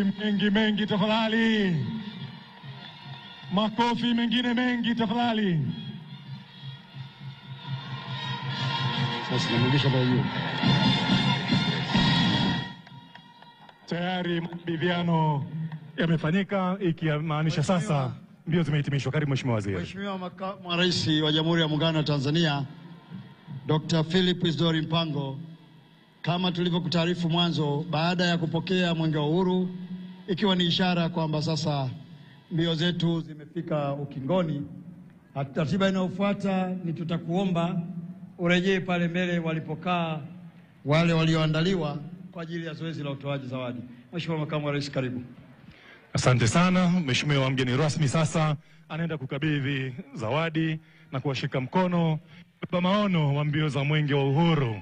Mengi tafadhali. Makofi mengine mengi tafadhali. Sasa namrudisha kwa hiyo. Tayari mabiviano yamefanyika, ikimaanisha sasa mbio zimehitimishwa. Karibu Mheshimiwa Waziri. Mheshimiwa Makamu wa Rais wa Jamhuri ya Muungano wa Tanzania Dr. Philip Isdor Mpango, kama tulivyokutaarifu mwanzo, baada ya kupokea Mwenge wa Uhuru, ikiwa ni ishara kwamba sasa mbio zetu zimefika ukingoni, ratiba inayofuata ni tutakuomba urejee pale mbele walipokaa wale walioandaliwa kwa ajili ya zoezi la utoaji zawadi. Mheshimiwa Makamu wa Rais, karibu. Asante sana Mheshimiwa mgeni rasmi. Sasa anaenda kukabidhi zawadi na kuwashika mkono baba maono wa mbio za Mwenge wa Uhuru.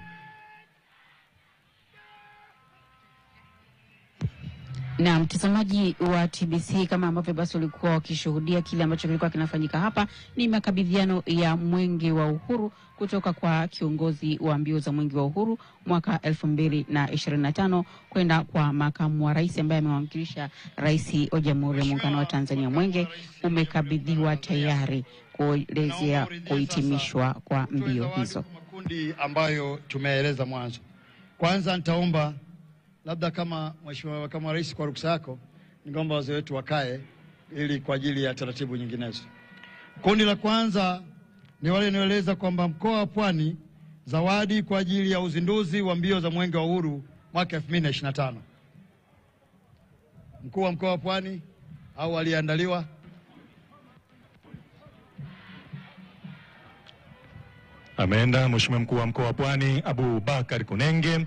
Na mtazamaji wa TBC, kama ambavyo basi ulikuwa wakishuhudia kile ambacho kilikuwa kinafanyika hapa, ni makabidhiano ya Mwenge wa Uhuru kutoka kwa kiongozi wa mbio za Mwenge wa Uhuru mwaka 2025 kwenda kwa makamu wa rais ambaye amewakilisha Rais wa Jamhuri ya Muungano wa Tanzania. Mwenge umekabidhiwa tayari kuelezea kuhitimishwa kwa mbio hizo. Makundi ambayo tumeeleza mwanzo. Kwanza nitaomba labda kama Mheshimiwa Makamu wa Rais, kwa ruksa yako, ningeomba wazee wetu wakae ili kwa ajili ya taratibu nyinginezo. Kundi la kwanza ni wale wanaoeleza kwamba mkoa wa Pwani zawadi kwa ajili ya uzinduzi wa mbio za Mwenge wa Uhuru mwaka 2025. Mkuu wa mkoa wa Pwani au aliandaliwa? Ameenda Mheshimiwa mkuu wa mkoa wa Pwani Abubakar Kunenge.